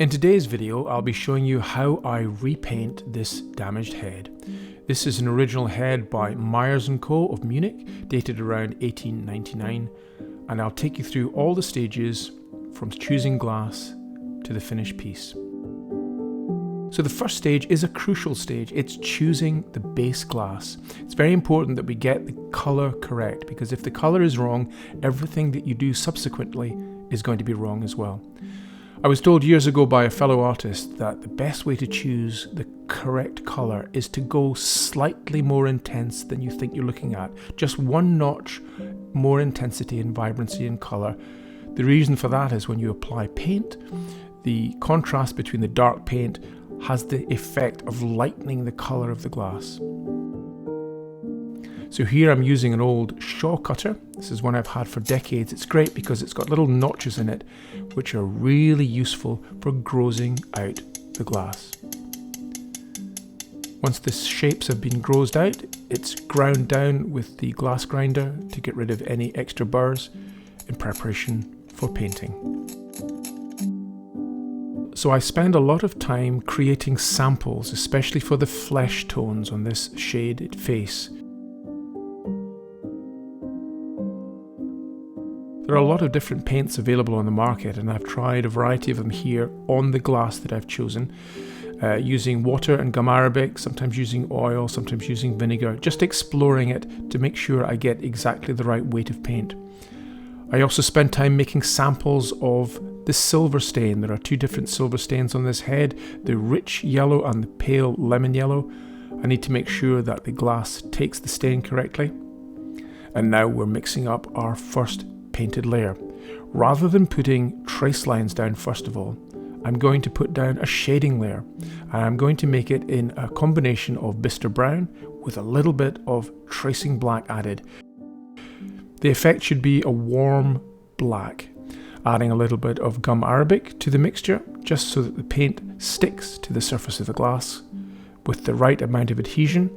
In today's video, I'll be showing you how I repaint this damaged head. This is an original head by Myers & Co. of Munich, dated around 1899, and I'll take you through all the stages from choosing glass to the finished piece. So the first stage is a crucial stage. It's choosing the base glass. It's very important that we get the colour correct, because if the colour is wrong, everything that you do subsequently is going to be wrong as well. I was told years ago by a fellow artist that the best way to choose the correct colour is to go slightly more intense than you think you're looking at. Just one notch more intensity and vibrancy in colour. The reason for that is when you apply paint, the contrast between the dark paint has the effect of lightening the colour of the glass. So here I'm using an old Shaw cutter. This is one I've had for decades. It's great because it's got little notches in it which are really useful for grossing out the glass. Once the shapes have been grossed out, it's ground down with the glass grinder to get rid of any extra burrs in preparation for painting. So I spend a lot of time creating samples, especially for the flesh tones on this shaded face. There are a lot of different paints available on the market, and I've tried a variety of them here on the glass that I've chosen, using water and gum arabic, sometimes using oil, sometimes using vinegar, just exploring it to make sure I get exactly the right weight of paint. I also spend time making samples of the silver stain. There are two different silver stains on this head, the rich yellow and the pale lemon yellow. I need to make sure that the glass takes the stain correctly. And now we're mixing up our first painted layer. Rather than putting trace lines down first of all, I'm going to put down a shading layer, and I'm going to make it in a combination of Bister Brown with a little bit of tracing black added. The effect should be a warm black, adding a little bit of gum arabic to the mixture just so that the paint sticks to the surface of the glass with the right amount of adhesion.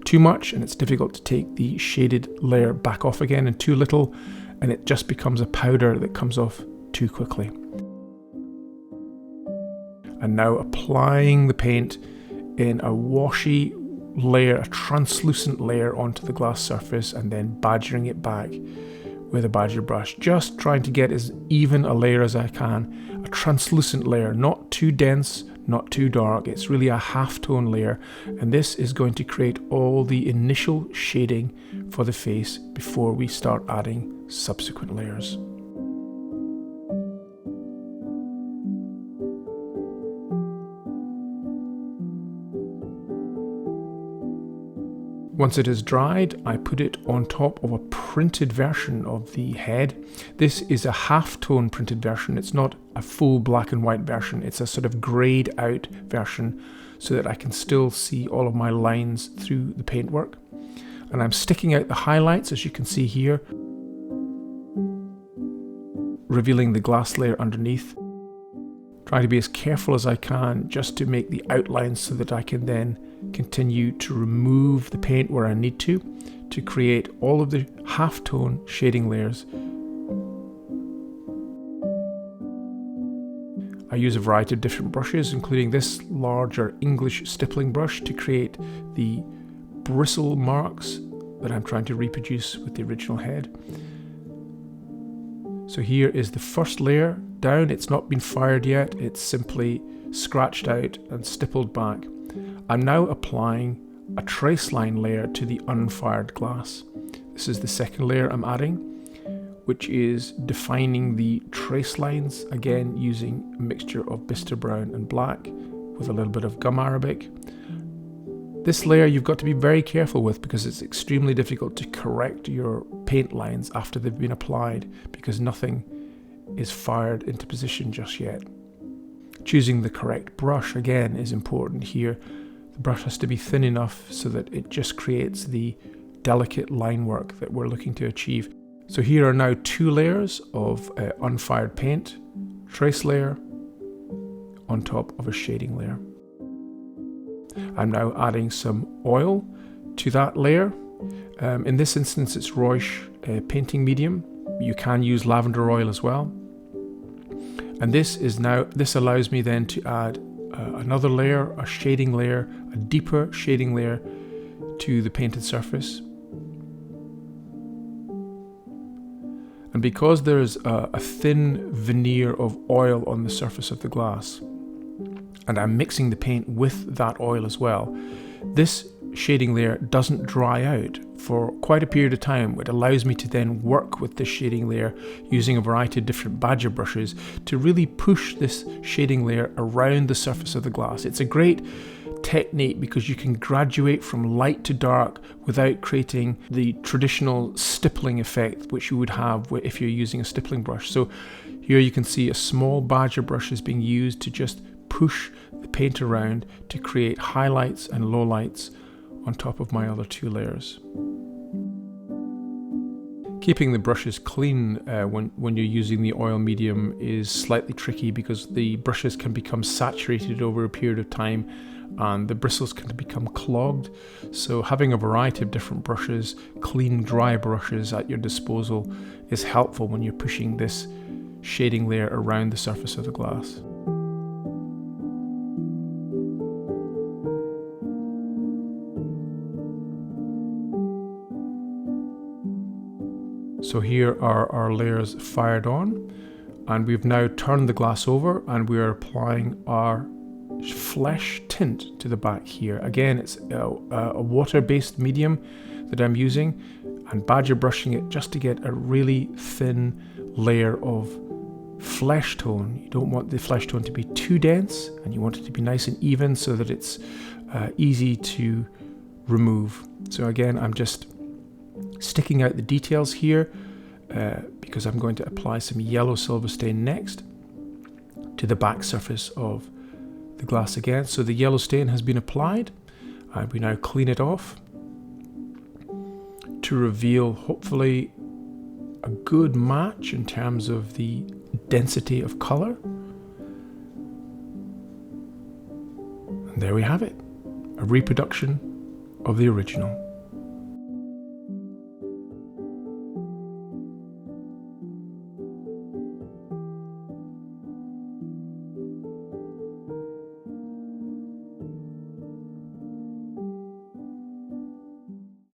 Too much and it's difficult to take the shaded layer back off again, and too little and it just becomes a powder that comes off too quickly. And now applying the paint in a washy layer, a translucent layer onto the glass surface, and then badgering it back with a badger brush, just trying to get as even a layer as I can. A translucent layer, not too dense, not too dark. It's really a half-tone layer, and this is going to create all the initial shading for the face before we start adding subsequent layers. Once it is dried, I put it on top of a printed version of the head. This is a half-tone printed version. It's not a full black and white version. It's a sort of grayed out version so that I can still see all of my lines through the paintwork. And I'm sticking out the highlights, as you can see here, revealing the glass layer underneath. Trying to be as careful as I can just to make the outlines so that I can then continue to remove the paint where I need to create all of the half-tone shading layers. I use a variety of different brushes, including this larger English stippling brush to create the bristle marks that I'm trying to reproduce with the original head. So here is the first layer down. It's not been fired yet, it's simply scratched out and stippled back. I'm now applying a trace line layer to the unfired glass. This is the second layer I'm adding, which is defining the trace lines, again using a mixture of Bister Brown and black with a little bit of gum arabic. This layer you've got to be very careful with because it's extremely difficult to correct your paint lines after they've been applied, because nothing is fired into position just yet. Choosing the correct brush again is important here. The brush has to be thin enough so that it just creates the delicate line work that we're looking to achieve. So here are now two layers of unfired paint, trace layer on top of a shading layer. I'm now adding some oil to that layer. In this instance it's Reusch painting medium. You can use lavender oil as well. And this allows me then to add another layer, a shading layer, a deeper shading layer to the painted surface. And because there's a thin veneer of oil on the surface of the glass, and I'm mixing the paint with that oil as well, this shading layer doesn't dry out for quite a period of time. It allows me to then work with this shading layer using a variety of different badger brushes to really push this shading layer around the surface of the glass. It's a great technique because you can graduate from light to dark without creating the traditional stippling effect which you would have if you're using a stippling brush. So here you can see a small badger brush is being used to just push the paint around to create highlights and lowlights on top of my other two layers. Keeping the brushes clean when you're using the oil medium is slightly tricky because the brushes can become saturated over a period of time and the bristles can become clogged. So having a variety of different brushes, clean dry brushes at your disposal is helpful when you're pushing this shading layer around the surface of the glass. So here are our layers fired on, and we've now turned the glass over and we are applying our flesh tint to the back here. Again, it's a water-based medium that I'm using, and badger brushing it just to get a really thin layer of flesh tone. You don't want the flesh tone to be too dense, and you want it to be nice and even so that it's easy to remove. So again, I'm just sticking out the details here because I'm going to apply some yellow silver stain next to the back surface of the glass again. So the yellow stain has been applied, and we now clean it off to reveal hopefully a good match in terms of the density of color. And there we have it, a reproduction of the original.